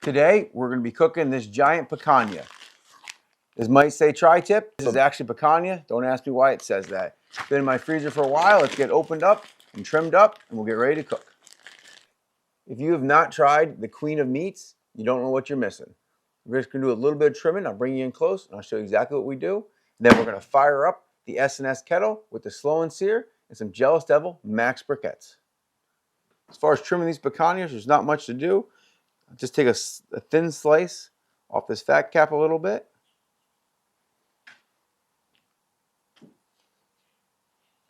Today, we're going to be cooking this giant picanha. This might say tri-tip. This is actually picanha. Don't ask me why it says that. It's been in my freezer for a while. Let's get opened up and trimmed up, and we'll get ready to cook. If you have not tried the queen of meats, you don't know what you're missing. We're just going to do a little bit of trimming. I'll bring you in close, and I'll show you exactly what we do. And then we're going to fire up the SnS kettle with the slow and sear and some Jealous Devil max briquettes. As far as trimming these picanhas, there's not much to do. Just take a thin slice off this fat cap a little bit.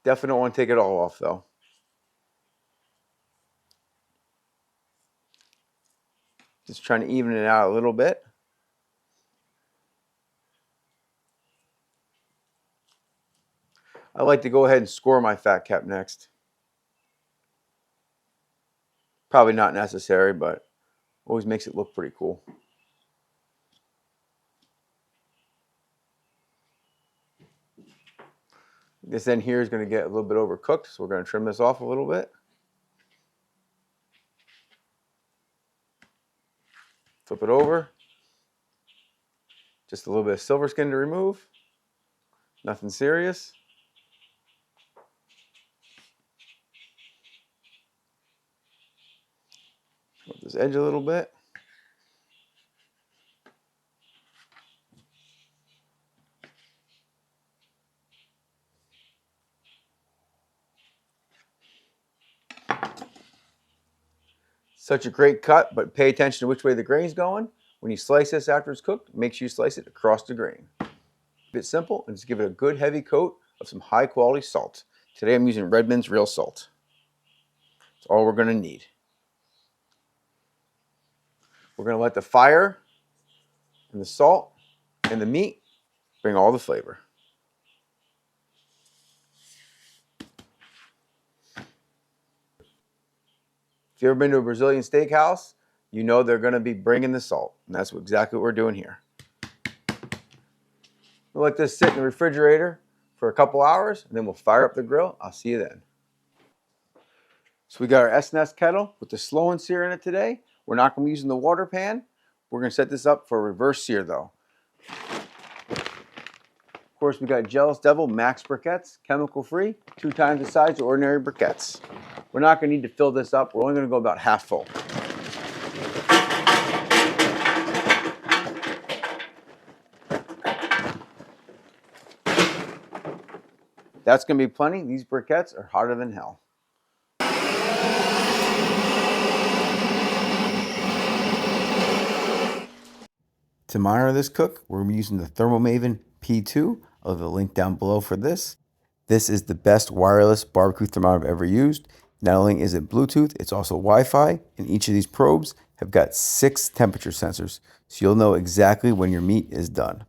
Definitely don't want to take it all off though. Just trying to even it out a little bit. I like to go ahead and score my fat cap next. Probably not necessary, but always makes it look pretty cool. This end here is going to get a little bit overcooked, so we're going to trim this off a little bit. Flip it over. Just a little bit of silver skin to remove. Nothing serious. Flip this edge a little bit. Such a great cut, but pay attention to which way the grain's going. When you slice this after it's cooked, make sure you slice it across the grain. It's simple, and just give it a good heavy coat of some high quality salt. Today I'm using Redmond's real salt. That's all we're going to need. We're going to let the fire and the salt and the meat bring all the flavor. If you've ever been to a Brazilian steakhouse, you know they're going to be bringing the salt. And that's exactly what we're doing here. We'll let this sit in the refrigerator for a couple hours, and then we'll fire up the grill. I'll see you then. So we got our SnS kettle with the slow and sear in it today. We're not going to be using the water pan. We're going to set this up for a reverse sear though. Of course, we got Jealous Devil max briquettes, chemical free, 2 times the size of ordinary briquettes. We're not going to need to fill this up. We're only going to go about half full. That's going to be plenty. These briquettes are hotter than hell. To mire this cook, we're using the thermo Maven P2. I'll leave a link down below for this. This is the best wireless barbecue thermometer I've ever used. Not only is it Bluetooth, it's also Wi-Fi, and each of these probes have got 6 temperature sensors, so you'll know exactly when your meat is done.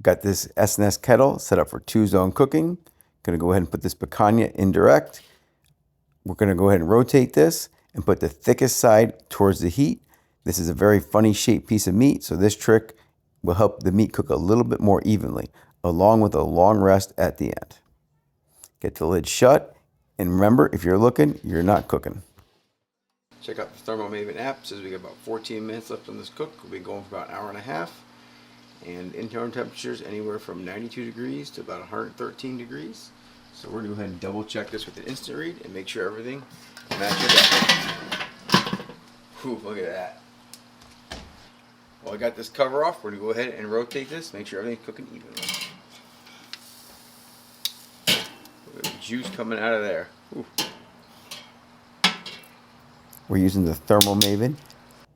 Got this SnS kettle set up for 2-zone cooking. Gonna go ahead and put this picanha in direct. We're gonna go ahead and rotate this and put the thickest side towards the heat. This is a very funny shaped piece of meat, so this trick will help the meat cook a little bit more evenly, along with a long rest at the end. Get the lid shut, and remember, if you're looking, you're not cooking. Check out the Thermo Maven app. It says we got about 14 minutes left on this cook. We'll be going for about an hour and a half. And internal temperatures anywhere from 92 degrees to about 113 degrees. So we're going to go ahead and double check this with an instant read and make sure everything matches up. Whew, look at that. Well, I got this cover off. We're going to go ahead and rotate this, make sure everything's cooking evenly. Look at the juice coming out of there. Ooh. We're using the Thermo Maven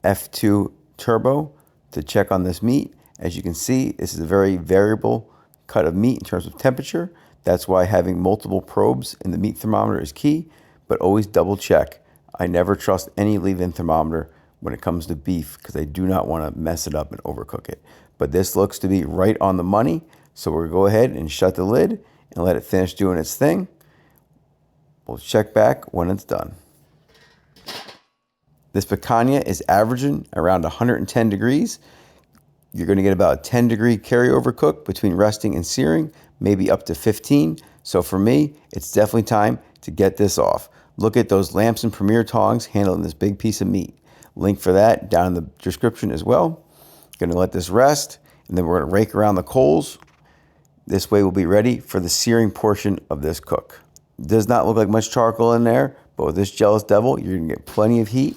F2 Turbo to check on this meat. As you can see, this is a very variable cut of meat in terms of temperature. That's why having multiple probes in the meat thermometer is key, but always double check. I never trust any leave-in thermometer when it comes to beef because I do not want to mess it up and overcook it. But this looks to be right on the money, so we're going to go ahead and shut the lid and let it finish doing its thing. We'll check back when it's done. This picanha is averaging around 110 degrees. You're going to get about a 10-degree carryover cook between resting and searing, maybe up to 15. So for me, it's definitely time to get this off. Look at those Lamson Premier tongs handling this big piece of meat. Link for that down in the description as well. Gonna let this rest, and then we're gonna rake around the coals. This way we'll be ready for the searing portion of this cook. It does not look like much charcoal in there, but with this jealous devil, you're gonna get plenty of heat.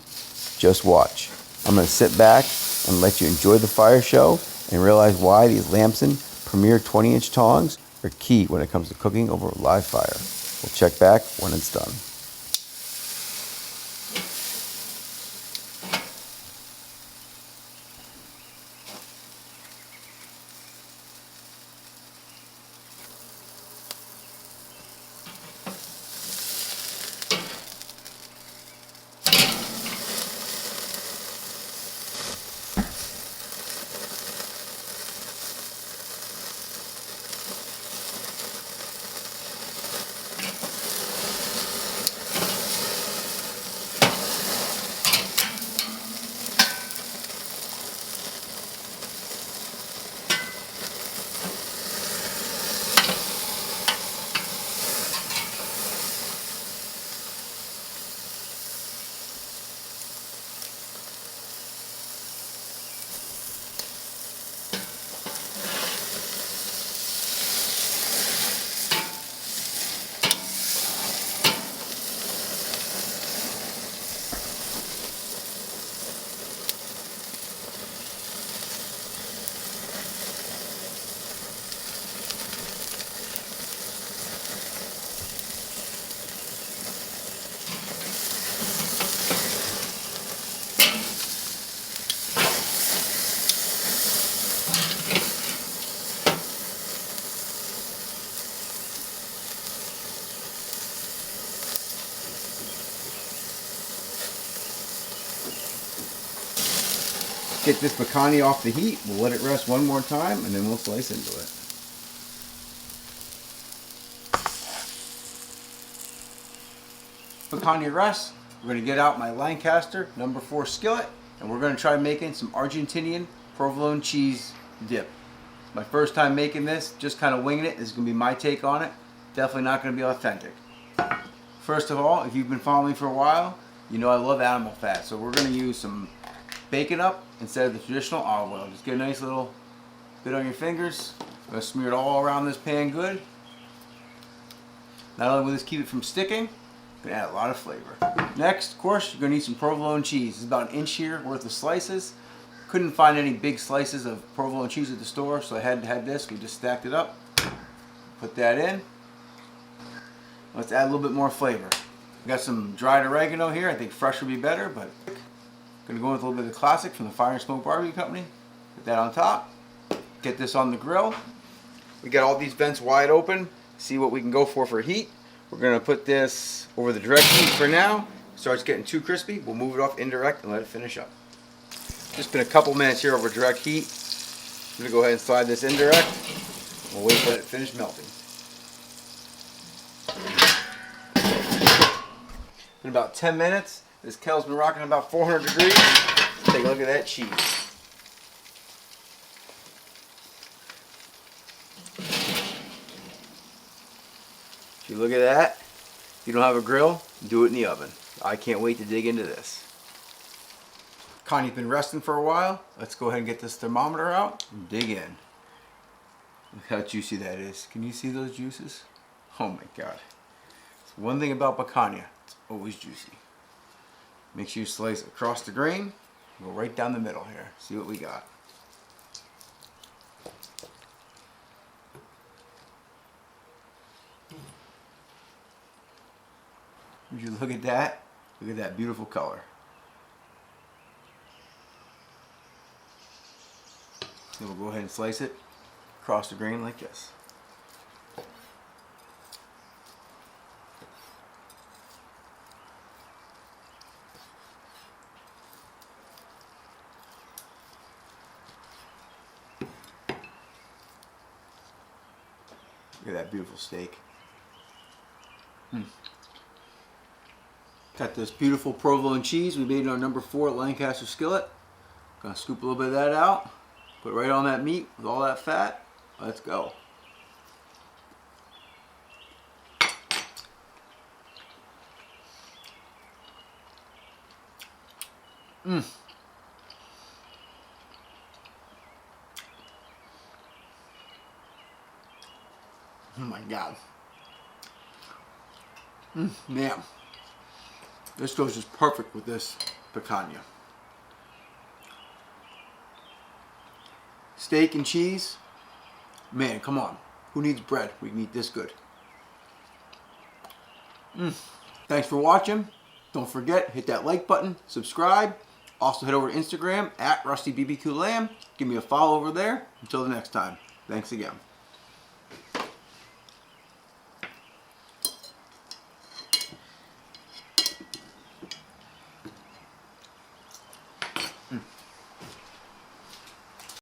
Just watch. I'm gonna sit back and let you enjoy the fire show and realize why these Lamson Premier 20-inch tongs are key when it comes to cooking over a live fire. We'll check back when it's done. Get this picanha off the heat. We'll let it rest one more time, and then we'll slice into it. Picanha rests. We're going to get out my Lancaster number 4 skillet, and we're going to try making some Argentinian provolone cheese dip. My first time making this, just kind of winging it. This is going to be my take on it. Definitely not going to be authentic. First of all, if you've been following me for a while, you know I love animal fat, so we're going to use some bacon up instead of the traditional olive oil. Just get a nice little bit on your fingers. I'm going to smear it all around this pan good. Not only will this keep it from sticking, it's going to add a lot of flavor. Next, of course, you're going to need some provolone cheese. It's about an inch here worth of slices. Couldn't find any big slices of provolone cheese at the store, so I had to have this. We just stacked it up. Put that in. Let's add a little bit more flavor. I got some dried oregano here. I think fresh would be better, but going to go with a little bit of the classic from the Fire and Smoke Barbecue Company. Put that on top. Get this on the grill. We got all these vents wide open. See what we can go for heat. We're going to put this over the direct heat for now. Starts getting too crispy, we'll move it off indirect and let it finish up. Just been a couple minutes here over direct heat. I'm going to go ahead and slide this indirect. We'll wait for it to finish melting. In about 10 minutes, this kettle's been rocking about 400 degrees. Take a look at that cheese. If you look at that, if you don't have a grill, do it in the oven. I can't wait to dig into this. Connie's been resting for a while. Let's go ahead and get this thermometer out and dig in. Look how juicy that is. Can you see those juices? Oh my God. It's one thing about picanha, it's always juicy. Make sure you slice across the grain. Go right down the middle here. See what we got. Would you look at that? Look at that beautiful color. Then we'll go ahead and slice it across the grain like this. Look at that beautiful steak. Got this beautiful provolone cheese we made in our number 4 Lancaster skillet. Gonna scoop a little bit of that out. Put it right on that meat with all that fat. Let's go. Oh my God. Man. This goes just perfect with this picanha. Steak and cheese. Man, come on. Who needs bread? We can eat this good. Thanks for watching. Don't forget, hit that like button, subscribe. Also head over to Instagram @RustyBBQLamb. Give me a follow over there. Until the next time. Thanks again.